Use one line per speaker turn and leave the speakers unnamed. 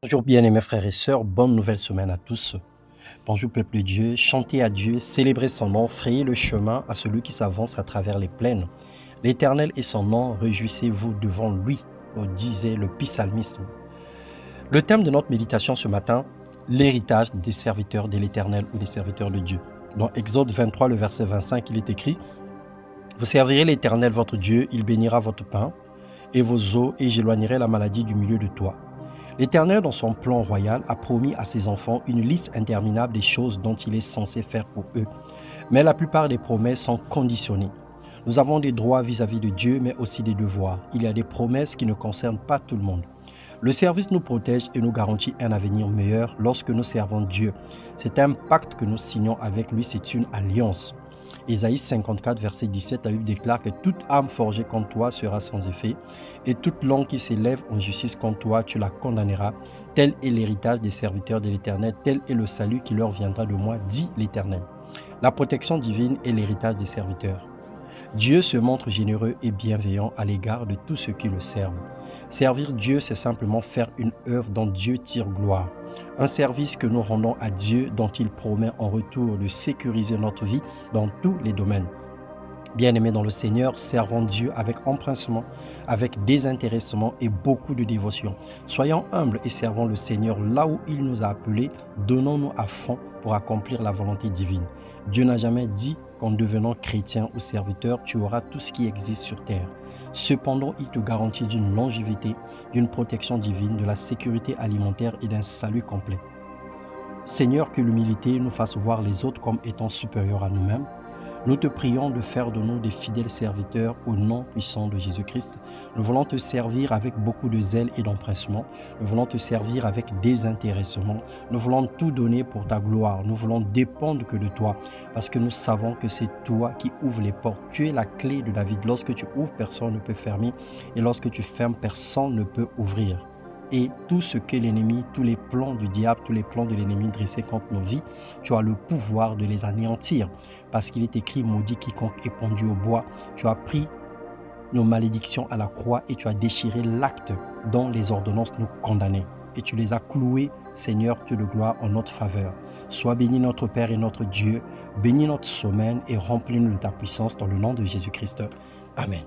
Bonjour bien-aimés frères et sœurs, bonne nouvelle semaine à tous. Bonjour peuple de Dieu, chantez à Dieu, célébrez son nom, frayez le chemin à celui qui s'avance à travers les plaines. L'Éternel est son nom, réjouissez-vous devant lui, disait le psalmisme. Le thème de notre méditation ce matin, l'héritage des serviteurs de l'Éternel ou des serviteurs de Dieu. Dans Exode 23, le verset 25, il est écrit « Vous servirez l'Éternel votre Dieu, il bénira votre pain et vos eaux, et j'éloignerai la maladie du milieu de toi. » L'Éternel, dans son plan royal, a promis à ses enfants une liste interminable des choses dont il est censé faire pour eux. Mais la plupart des promesses sont conditionnées. Nous avons des droits vis-à-vis de Dieu, mais aussi des devoirs. Il y a des promesses qui ne concernent pas tout le monde. Le service nous protège et nous garantit un avenir meilleur lorsque nous servons Dieu. C'est un pacte que nous signons avec lui, c'est une alliance. Ésaïe 54, verset 17, la Bible déclare que toute âme forgée contre toi sera sans effet, et toute langue qui s'élève en justice contre toi, tu la condamneras. Tel est l'héritage des serviteurs de l'Éternel, tel est le salut qui leur viendra de moi, dit l'Éternel. La protection divine est l'héritage des serviteurs. Dieu se montre généreux et bienveillant à l'égard de tous ceux qui le servent. Servir Dieu, c'est simplement faire une œuvre dont Dieu tire gloire. Un service que nous rendons à Dieu dont il promet en retour de sécuriser notre vie dans tous les domaines. Bien-aimés dans le Seigneur, servons Dieu avec empressement, avec désintéressement et beaucoup de dévotion. Soyons humbles et servons le Seigneur là où il nous a appelés. Donnons-nous à fond pour accomplir la volonté divine. Dieu n'a jamais dit qu'en devenant chrétien ou serviteur, tu auras tout ce qui existe sur terre. Cependant, il te garantit d'une longévité, d'une protection divine, de la sécurité alimentaire et d'un salut complet. Seigneur, que l'humilité nous fasse voir les autres comme étant supérieurs à nous-mêmes. Nous te prions de faire de nous des fidèles serviteurs au nom puissant de Jésus-Christ. Nous voulons te servir avec beaucoup de zèle et d'empressement. Nous voulons te servir avec désintéressement. Nous voulons tout donner pour ta gloire. Nous voulons dépendre que de toi parce que nous savons que c'est toi qui ouvres les portes. Tu es la clé de David. Lorsque tu ouvres, personne ne peut fermer. Et lorsque tu fermes, personne ne peut ouvrir. Et tout ce que l'ennemi, tous les plans du diable, tous les plans de l'ennemi dressés contre nos vies, tu as le pouvoir de les anéantir. Parce qu'il est écrit, maudit quiconque est pendu au bois. Tu as pris nos malédictions à la croix et tu as déchiré l'acte dont les ordonnances nous condamnaient. Et tu les as cloués, Seigneur, Dieu de gloire, en notre faveur. Sois béni notre Père et notre Dieu. Bénis notre semaine et remplis-nous de ta puissance dans le nom de Jésus-Christ. Amen.